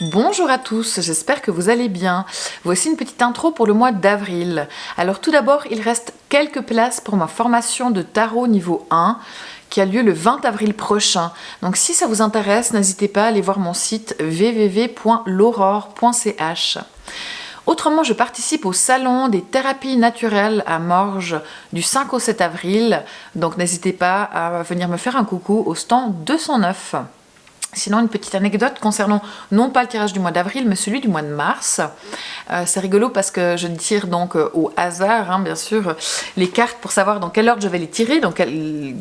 Bonjour à tous, j'espère que vous allez bien. Voici une petite intro pour le mois d'avril. Alors tout d'abord, il reste quelques places pour ma formation de tarot niveau 1 qui a lieu le 20 avril prochain. Donc si ça vous intéresse, n'hésitez pas à aller voir mon site www.l'aurore.ch. Autrement, je participe au salon des thérapies naturelles à Morges du 5 au 7 avril. Donc n'hésitez pas à venir me faire un coucou au stand 209. Sinon, une petite anecdote concernant non pas le tirage du mois d'avril, mais celui du mois de mars. C'est rigolo parce que je tire donc au hasard, bien sûr, les cartes pour savoir dans quel ordre je vais les tirer, dans quel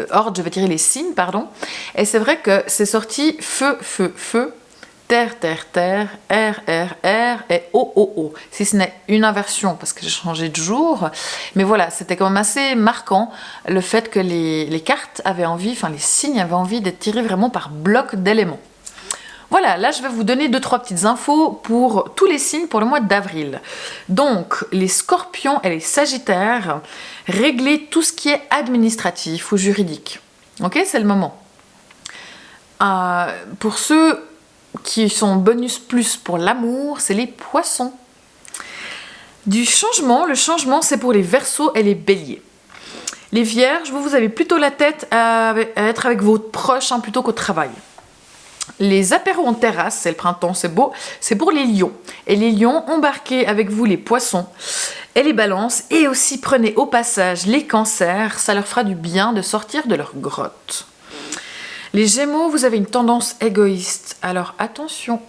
ordre je vais tirer les signes, pardon. Et c'est vrai que c'est sorti feu, feu, feu, terre, terre, terre, air, air, air et eau, eau, eau. Si ce n'est une inversion parce que j'ai changé de jour. Mais voilà, c'était quand même assez marquant le fait que les cartes avaient envie, enfin les signes avaient envie d'être tirés vraiment par bloc d'éléments. Voilà, là je vais vous donner 2-3 petites infos pour tous les signes pour le mois d'avril. Donc, les scorpions et les sagittaires, réglez tout ce qui est administratif ou juridique. Ok, c'est le moment. Pour ceux qui sont bonus plus pour l'amour, c'est les poissons. Du changement, le changement c'est pour les verseaux et les béliers. Les vierges, vous avez plutôt la tête à être avec vos proches plutôt qu'au travail. Les apéros en terrasse, c'est le printemps, c'est beau, c'est pour les lions. Et les lions, embarquez avec vous les poissons et les balances, et aussi prenez au passage les cancers, ça leur fera du bien de sortir de leur grotte. Les Gémeaux, vous avez une tendance égoïste, alors attention.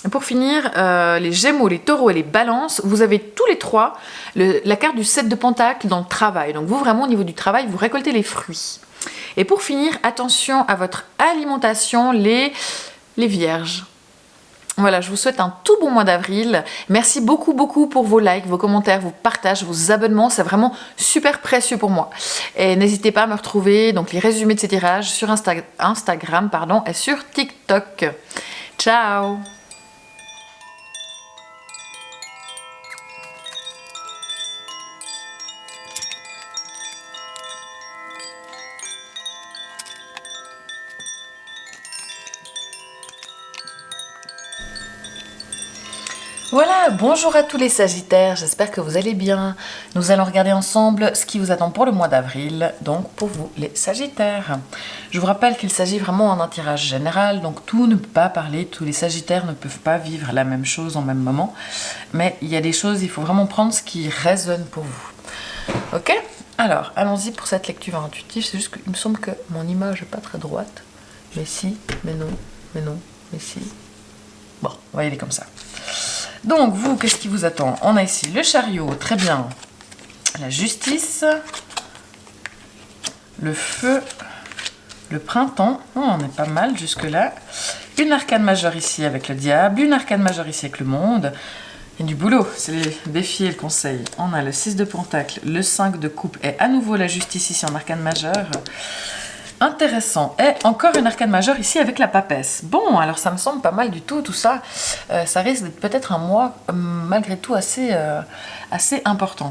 Et pour finir, les Gémeaux, les Taureaux et les Balances, vous avez tous les trois la carte du 7 de Pentacle dans le travail. Donc vous, vraiment, au niveau du travail, vous récoltez les fruits. Et pour finir, attention à votre alimentation, les Vierges. Voilà, je vous souhaite un tout bon mois d'avril. Merci beaucoup, beaucoup pour vos likes, vos commentaires, vos partages, vos abonnements. C'est vraiment super précieux pour moi. Et n'hésitez pas à me retrouver, donc les résumés de ces tirages sur Instagram et sur TikTok. Ciao! Voilà, bonjour à tous les Sagittaires, j'espère que vous allez bien. Nous allons regarder ensemble ce qui vous attend pour le mois d'avril, donc pour vous les Sagittaires. Je vous rappelle qu'il s'agit vraiment d'un tirage général, donc tout ne peut pas parler, tous les Sagittaires ne peuvent pas vivre la même chose en même moment, mais il y a des choses, il faut vraiment prendre ce qui résonne pour vous. Ok? Alors, allons-y pour cette lecture intuitive, c'est juste qu'il me semble que mon image n'est pas très droite. Mais si, mais non, mais non, mais si. Bon, on va y aller comme ça. Donc, vous, qu'est-ce qui vous attend? On a ici le chariot, très bien. La justice. Le feu. Le printemps. Oh, on est pas mal jusque-là. Une arcane majeure ici avec le diable. Une arcane majeure ici avec le monde. Il y a du boulot, c'est les défis et le conseil. On a le 6 de pentacle, le 5 de coupe et à nouveau la justice ici en arcane majeure. Intéressant. Et encore une arcane majeure ici avec la papesse. Bon, alors ça me semble pas mal du tout ça. Ça risque d'être peut-être un mois malgré tout assez important.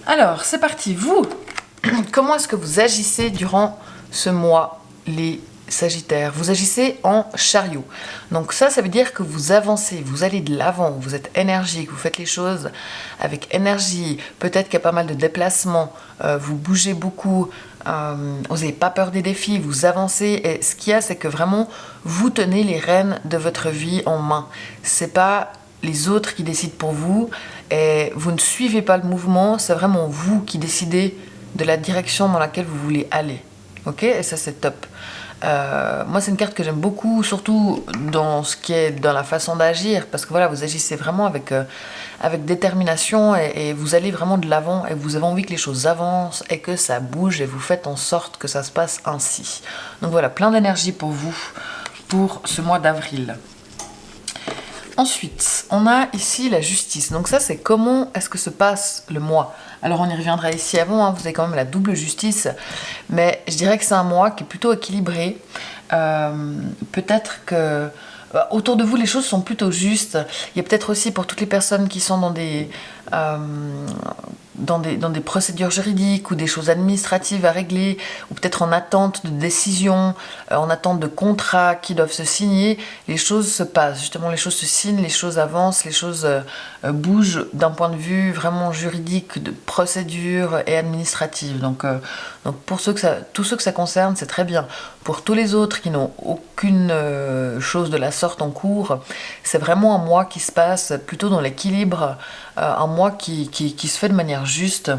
Alors, c'est parti. Vous, comment est-ce que vous agissez durant ce mois, les Sagittaires? Vous agissez en chariot. Donc ça veut dire que vous avancez, vous allez de l'avant, vous êtes énergique, vous faites les choses avec énergie. Peut-être qu'il y a pas mal de déplacements, vous bougez beaucoup, vous n'avez pas peur des défis, vous avancez. Et ce qu'il y a, c'est que vraiment, vous tenez les rênes de votre vie en main. C'est pas les autres qui décident pour vous et vous ne suivez pas le mouvement, c'est vraiment vous qui décidez de la direction dans laquelle vous voulez aller. Ok? Et ça, c'est top. Moi, c'est une carte que j'aime beaucoup, surtout dans ce qui est dans la façon d'agir, parce que voilà, vous agissez vraiment avec détermination et vous allez vraiment de l'avant et vous avez envie que les choses avancent et que ça bouge et vous faites en sorte que ça se passe ainsi. Donc voilà, plein d'énergie pour vous pour ce mois d'avril. Ensuite, on a ici la justice. Donc ça, c'est comment est-ce que se passe le mois. Alors on y reviendra ici avant, vous avez quand même la double justice, mais je dirais que c'est un mois qui est plutôt équilibré. Peut-être que autour de vous, les choses sont plutôt justes. Il y a peut-être aussi pour toutes les personnes qui sont dans des dans des procédures juridiques ou des choses administratives à régler, ou peut-être en attente de décision, en attente de contrats qui doivent se signer, les choses se passent. Justement, les choses se signent, les choses avancent, les choses bougent d'un point de vue vraiment juridique, de procédure et administrative. Donc pour tous ceux que ça concerne, c'est très bien. Pour tous les autres qui n'ont aucune chose de la sorte en cours, c'est vraiment un mois qui se passe plutôt dans l'équilibre, un mois qui se fait de manière juste.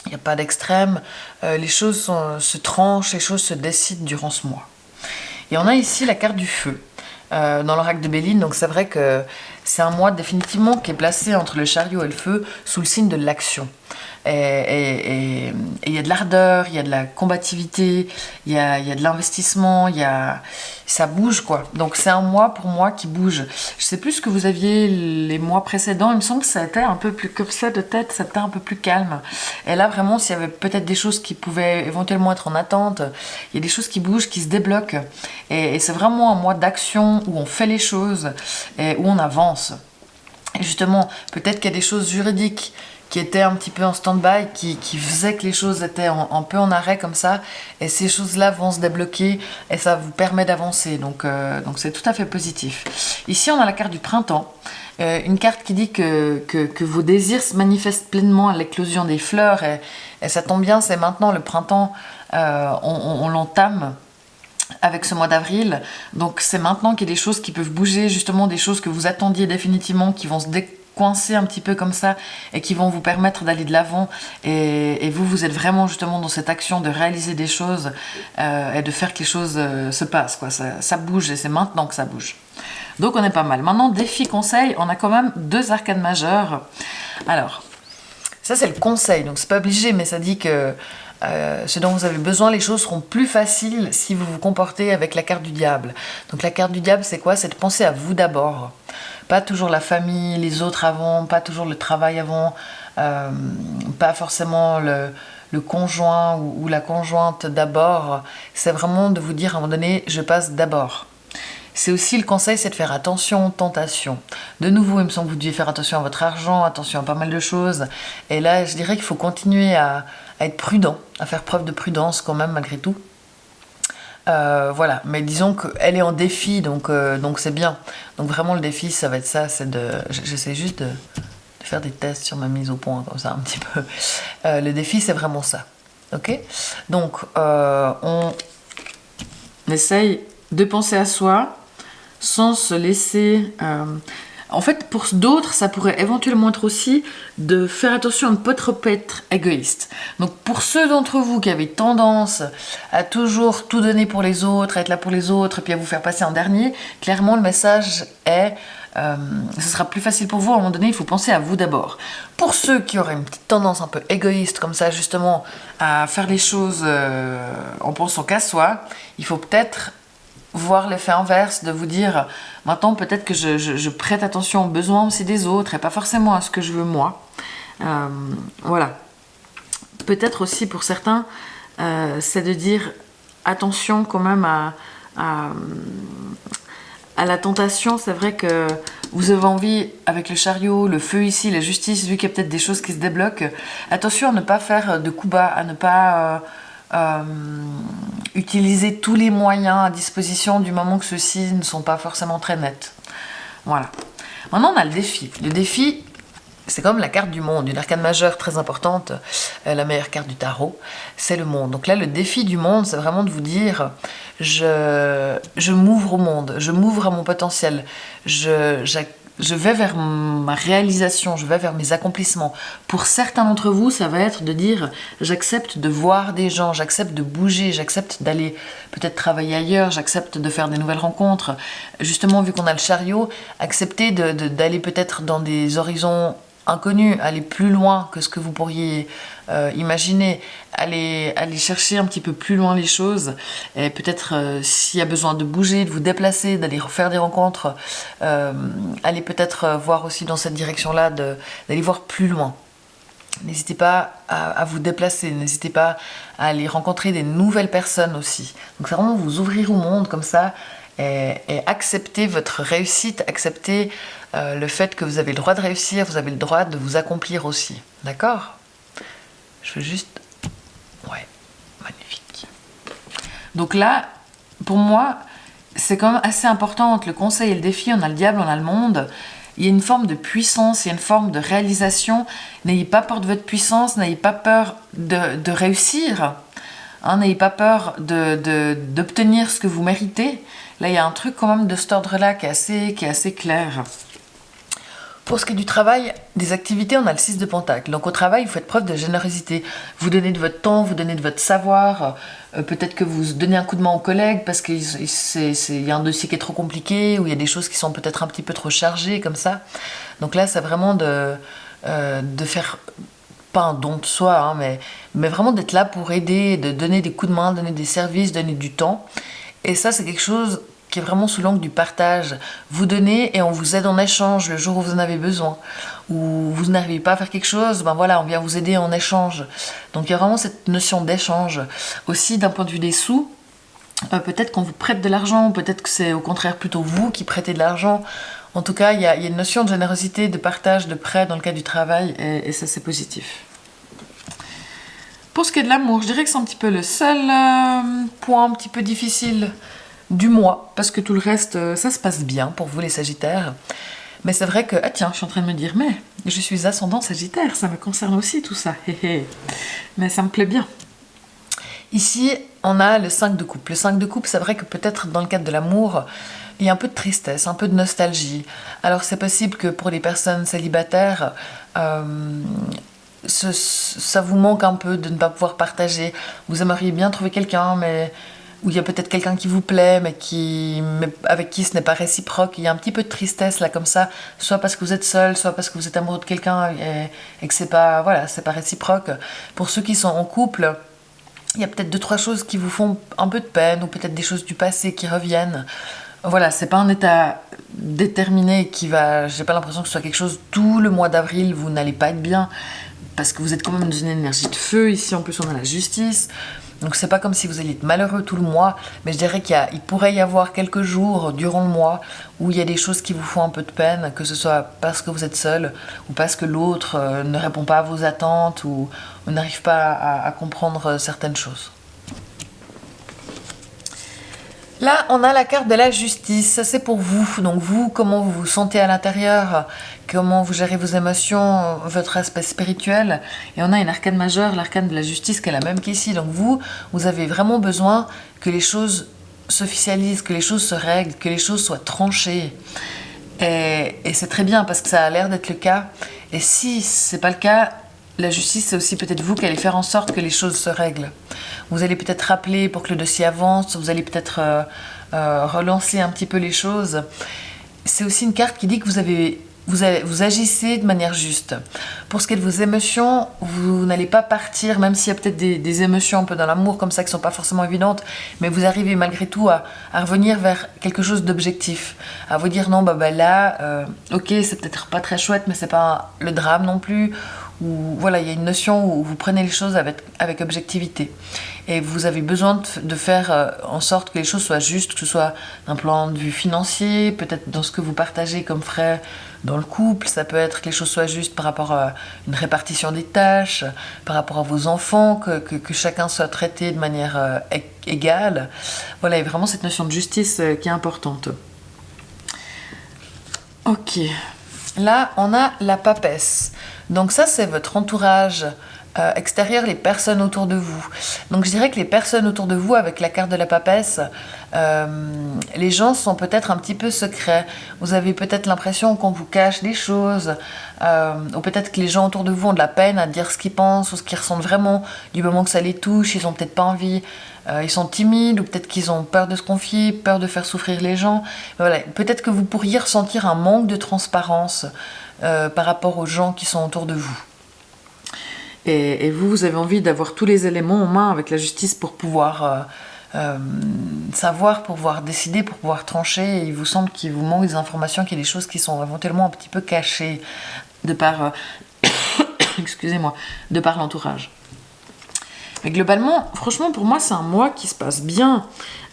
Il n'y a pas d'extrême, les choses se tranchent, les choses se décident durant ce mois. Et on a ici la carte du feu dans l'oracle de Béline, donc c'est vrai que c'est un mois définitivement qui est placé entre le chariot et le feu sous le signe de l'action. Et il y a de l'ardeur, il y a de la combativité, il y a de l'investissement, ça bouge quoi. Donc c'est un mois pour moi qui bouge. Je sais plus ce que vous aviez les mois précédents, il me semble que ça était un peu plus comme ça de tête, ça était un peu plus calme. Et là vraiment s'il y avait peut-être des choses qui pouvaient éventuellement être en attente, il y a des choses qui bougent, qui se débloquent. Et c'est vraiment un mois d'action où on fait les choses et où on avance. Et justement, peut-être qu'il y a des choses juridiques qui étaient un petit peu en stand-by, qui faisaient que les choses étaient un peu en arrêt comme ça, et ces choses-là vont se débloquer, et ça vous permet d'avancer, donc c'est tout à fait positif. Ici, on a la carte du printemps, une carte qui dit que vos désirs se manifestent pleinement à l'éclosion des fleurs, et ça tombe bien, c'est maintenant le printemps, on l'entame avec ce mois d'avril, donc c'est maintenant qu'il y a des choses qui peuvent bouger, justement des choses que vous attendiez définitivement, qui vont se coincer un petit peu comme ça et qui vont vous permettre d'aller de l'avant, et vous êtes vraiment justement dans cette action de réaliser des choses et de faire que les choses se passent quoi. Ça bouge et c'est maintenant que ça bouge, donc on est pas mal. Maintenant défi conseil, on a quand même 2 arcanes majeures. Alors ça c'est le conseil, donc c'est pas obligé, mais ça dit que ce dont vous avez besoin, les choses seront plus faciles si vous vous comportez avec la carte du diable. Donc la carte du diable c'est quoi? C'est de penser à vous d'abord, pas toujours la famille, les autres avant, pas toujours le travail avant, pas forcément le conjoint ou la conjointe d'abord. C'est vraiment de vous dire à un moment donné, je passe d'abord. C'est aussi le conseil, c'est de faire attention aux tentations. De nouveau, il me semble que vous deviez faire attention à votre argent, attention à pas mal de choses. Et là, je dirais qu'il faut continuer à être prudent, à faire preuve de prudence quand même malgré tout. Voilà, mais disons qu'elle est en défi, donc c'est bien. Donc vraiment le défi, ça va être ça, c'est j'essaie juste de faire des tests sur ma mise au point, comme ça un petit peu. Le défi, c'est vraiment ça, ok? Donc on essaye de penser à soi, sans se laisser... En fait, pour d'autres, ça pourrait éventuellement être aussi de faire attention à ne pas trop être égoïste. Donc pour ceux d'entre vous qui avez tendance à toujours tout donner pour les autres, à être là pour les autres, et puis à vous faire passer en dernier, clairement le message est... ce sera plus facile pour vous, à un moment donné, il faut penser à vous d'abord. Pour ceux qui auraient une petite tendance un peu égoïste, comme ça justement, à faire les choses en pensant qu'à soi, il faut peut-être... voir l'effet inverse, de vous dire maintenant peut-être que je prête attention aux besoins aussi des autres et pas forcément à ce que je veux moi. Voilà. Peut-être aussi pour certains, c'est de dire attention quand même à la tentation. C'est vrai que vous avez envie, avec le chariot, le feu ici, la justice, vu qu'il y a peut-être des choses qui se débloquent, attention à ne pas faire de coups bas, à ne pas... utiliser tous les moyens à disposition du moment que ceux-ci ne sont pas forcément très nets. Voilà. Maintenant, on a le défi. Le défi, c'est comme la carte du monde, une arcane majeure très importante, la meilleure carte du tarot, c'est le monde. Donc là, le défi du monde, c'est vraiment de vous dire, je m'ouvre au monde, je m'ouvre à mon potentiel, je vais vers ma réalisation, je vais vers mes accomplissements. Pour certains d'entre vous, ça va être de dire j'accepte de voir des gens, j'accepte de bouger, j'accepte d'aller peut-être travailler ailleurs, j'accepte de faire des nouvelles rencontres. Justement, vu qu'on a le chariot, accepter d'aller peut-être dans des horizons inconnus, aller plus loin que ce que vous pourriez imaginer, aller chercher un petit peu plus loin les choses, et peut-être s'il y a besoin de bouger, de vous déplacer, d'aller faire des rencontres, aller peut-être voir aussi dans cette direction-là, d'aller voir plus loin. N'hésitez pas à vous déplacer, n'hésitez pas à aller rencontrer des nouvelles personnes aussi. Donc c'est vraiment vous ouvrir au monde comme ça, et accepter votre réussite, accepter le fait que vous avez le droit de réussir, vous avez le droit de vous accomplir aussi. D'accord ? Je fais juste... Ouais, magnifique. Donc là, pour moi, c'est quand même assez important entre le conseil et le défi. On a le diable, on a le monde. Il y a une forme de puissance, il y a une forme de réalisation. N'ayez pas peur de votre puissance, n'ayez pas peur de réussir. Hein, n'ayez pas peur d'obtenir ce que vous méritez. Là, il y a un truc quand même de cet ordre-là qui est assez clair. Pour ce qui est du travail, des activités, on a le 6 de Pentacle. Donc au travail, vous faites preuve de générosité. Vous donnez de votre temps, vous donnez de votre savoir. Peut-être que vous donnez un coup de main aux collègues parce qu'il y a un dossier qui est trop compliqué ou il y a des choses qui sont peut-être un petit peu trop chargées comme ça. Donc là, c'est vraiment de faire, pas un don de soi, hein, mais vraiment d'être là pour aider, de donner des coups de main, donner des services, donner du temps. Et ça, c'est quelque chose qui est vraiment sous l'angle du partage. Vous donnez et on vous aide en échange le jour où vous en avez besoin. Ou vous n'arrivez pas à faire quelque chose, ben voilà, on vient vous aider en échange. Donc il y a vraiment cette notion d'échange. Aussi, d'un point de vue des sous, peut-être qu'on vous prête de l'argent, peut-être que c'est au contraire plutôt vous qui prêtez de l'argent. En tout cas, il y a une notion de générosité, de partage, de prêt dans le cadre du travail, et ça, c'est positif. Pour ce qui est de l'amour, je dirais que c'est un petit peu le seul point un petit peu difficile du mois, parce que tout le reste, ça se passe bien pour vous les Sagittaires. Mais c'est vrai que, ah tiens, je suis en train de me dire, mais je suis ascendant Sagittaire, ça me concerne aussi tout ça. Mais ça me plaît bien. Ici, on a le 5 de coupe. Le 5 de coupe, c'est vrai que peut-être dans le cadre de l'amour, il y a un peu de tristesse, un peu de nostalgie. Alors c'est possible que pour les personnes célibataires, ça vous manque un peu de ne pas pouvoir partager. Vous aimeriez bien trouver quelqu'un, mais où il y a peut-être quelqu'un qui vous plaît, mais avec qui ce n'est pas réciproque. Il y a un petit peu de tristesse là comme ça, soit parce que vous êtes seul, soit parce que vous êtes amoureux de quelqu'un et que c'est pas réciproque. Pour ceux qui sont en couple, il y a peut-être 2-3 choses qui vous font un peu de peine, ou peut-être des choses du passé qui reviennent. Voilà, c'est pas un état déterminé j'ai pas l'impression que ce soit quelque chose, tout le mois d'avril, vous n'allez pas être bien, parce que vous êtes quand même dans une énergie de feu, ici en plus on a la justice, donc c'est pas comme si vous alliez être malheureux tout le mois, mais je dirais qu'il pourrait y avoir quelques jours durant le mois où il y a des choses qui vous font un peu de peine, que ce soit parce que vous êtes seul, ou parce que l'autre ne répond pas à vos attentes, ou n'arrive pas à comprendre certaines choses. Là, on a la carte de la justice, ça c'est pour vous. Donc vous, comment vous vous sentez à l'intérieur, comment vous gérez vos émotions, votre aspect spirituel. Et on a une arcane majeure, l'arcane de la justice, qui est la même qu'ici. Donc vous avez vraiment besoin que les choses s'officialisent, que les choses se règlent, que les choses soient tranchées. Et c'est très bien parce que ça a l'air d'être le cas. Et si c'est pas le cas, la justice, c'est aussi peut-être vous qui allez faire en sorte que les choses se règlent. Vous allez peut-être rappeler pour que le dossier avance, vous allez peut-être relancer un petit peu les choses. C'est aussi une carte qui dit que vous agissez de manière juste. Pour ce qui est de vos émotions, vous n'allez pas partir, même s'il y a peut-être des émotions un peu dans l'amour comme ça qui ne sont pas forcément évidentes, mais vous arrivez malgré tout à revenir vers quelque chose d'objectif, à vous dire non, là, ok, c'est peut-être pas très chouette, mais c'est pas le drame non plus. Ou voilà, il y a une notion où vous prenez les choses avec objectivité. Et vous avez besoin de faire en sorte que les choses soient justes, que ce soit d'un point de vue financier, peut-être dans ce que vous partagez comme frais dans le couple, ça peut être que les choses soient justes par rapport à une répartition des tâches, par rapport à vos enfants, que chacun soit traité de manière égale. Voilà, il y a vraiment cette notion de justice qui est importante. Ok. Là, on a la papesse. Donc ça, c'est votre entourage extérieur, les personnes autour de vous. Donc je dirais que les personnes autour de vous, avec la carte de la papesse, les gens sont peut-être un petit peu secrets. Vous avez peut-être l'impression qu'on vous cache des choses, ou peut-être que les gens autour de vous ont de la peine à dire ce qu'ils pensent ou ce qu'ils ressentent vraiment. Du moment que ça les touche, ils n'ont peut-être pas envie. Ils sont timides, ou peut-être qu'ils ont peur de se confier, peur de faire souffrir les gens. Voilà. Peut-être que vous pourriez ressentir un manque de transparence par rapport aux gens qui sont autour de vous. Et vous avez envie d'avoir tous les éléments en main avec la justice pour pouvoir savoir, pour pouvoir décider, pour pouvoir trancher. Et il vous semble qu'il vous manque des informations, qu'il y a des choses qui sont éventuellement un petit peu cachées de par, excusez-moi, de par l'entourage. Mais globalement, franchement, pour moi, c'est un mois qui se passe bien.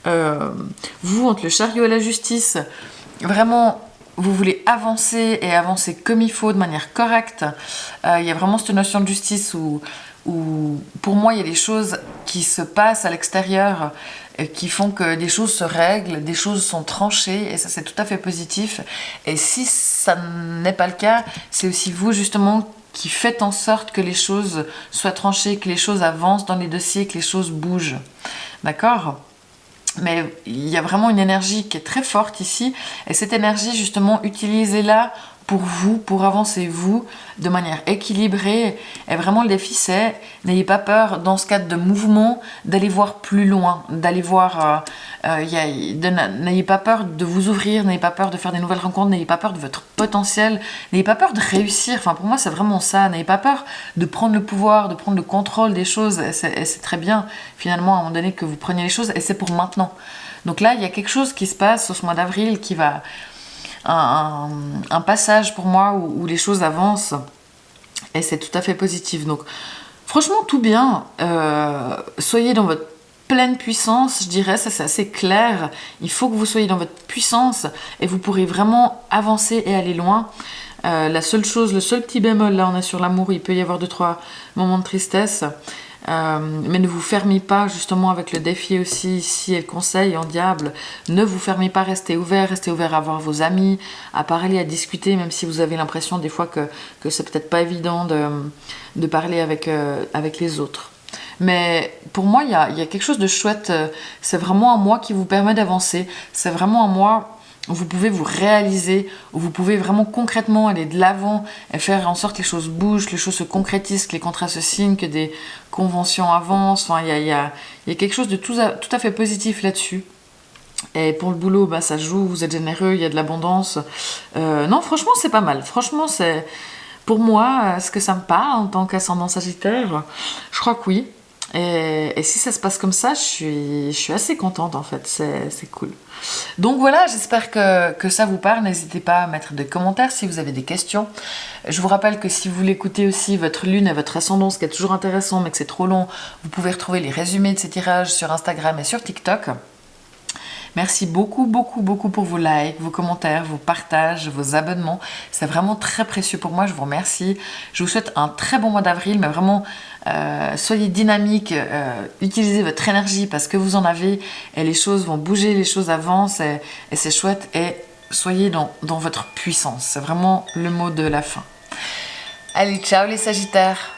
Vous, entre le chariot et la justice, vraiment, vous voulez avancer et avancer comme il faut, de manière correcte. Il y a vraiment cette notion de justice où où pour moi il y a des choses qui se passent à l'extérieur qui font que des choses se règlent, des choses sont tranchées, et ça c'est tout à fait positif. Et si ça n'est pas le cas, c'est aussi vous justement qui faites en sorte que les choses soient tranchées, que les choses avancent dans les dossiers, que les choses bougent. D'accord ? Mais il y a vraiment une énergie qui est très forte ici, et cette énergie justement, utilisez-la pour vous, pour avancer vous, de manière équilibrée. Et vraiment le défi c'est, n'ayez pas peur dans ce cadre de mouvement, d'aller voir plus loin, d'aller voir, n'ayez pas peur de vous ouvrir, n'ayez pas peur de faire des nouvelles rencontres, n'ayez pas peur de votre potentiel, n'ayez pas peur de réussir, enfin pour moi c'est vraiment ça, n'ayez pas peur de prendre le pouvoir, de prendre le contrôle des choses, et c'est très bien finalement à un moment donné que vous preniez les choses, et c'est pour maintenant. Donc là il y a quelque chose qui se passe sur ce mois d'avril qui va... Un passage pour moi où les choses avancent, et c'est tout à fait positif. Donc franchement tout bien, soyez dans votre pleine puissance, je dirais, ça c'est assez clair. Il faut que vous soyez dans votre puissance et vous pourrez vraiment avancer et aller loin. La seule chose, le seul petit bémol, là on est sur l'amour, il peut y avoir 2-3 moments de tristesse, mais ne vous fermez pas, justement avec le défi aussi ici et le conseil en diable, ne vous fermez pas, restez ouvert à voir vos amis, à parler, à discuter, même si vous avez l'impression des fois que c'est peut-être pas évident de parler avec les autres. Mais pour moi, il y a quelque chose de chouette, c'est vraiment un mois qui vous permet d'avancer, c'est vraiment un mois où vous pouvez vous réaliser, où vous pouvez vraiment concrètement aller de l'avant et faire en sorte que les choses bougent, que les choses se concrétisent, que les contrats se signent, que des conventions avancent. Enfin, il y a quelque chose de tout à fait positif là-dessus. Et pour le boulot, bah, ça joue, vous êtes généreux, il y a de l'abondance. Non, franchement, c'est pas mal. Franchement, c'est pour moi, ce que ça me parle en tant qu'ascendant Sagittaire, je crois que oui. Et si ça se passe comme ça, je suis assez contente en fait, c'est cool. Donc voilà, j'espère que ça vous parle. N'hésitez pas à mettre des commentaires si vous avez des questions. Je vous rappelle que si vous voulez écouter aussi votre lune et votre ascendant, ce qui est toujours intéressant mais que c'est trop long, vous pouvez retrouver les résumés de ces tirages sur Instagram et sur TikTok. Merci beaucoup pour vos likes, vos commentaires, vos partages, vos abonnements. C'est vraiment très précieux pour moi, je vous remercie. Je vous souhaite un très bon mois d'avril, mais vraiment, soyez dynamique, utilisez votre énergie parce que vous en avez et les choses vont bouger, les choses avancent et c'est chouette. Et soyez dans votre puissance, c'est vraiment le mot de la fin. Allez, ciao les Sagittaires!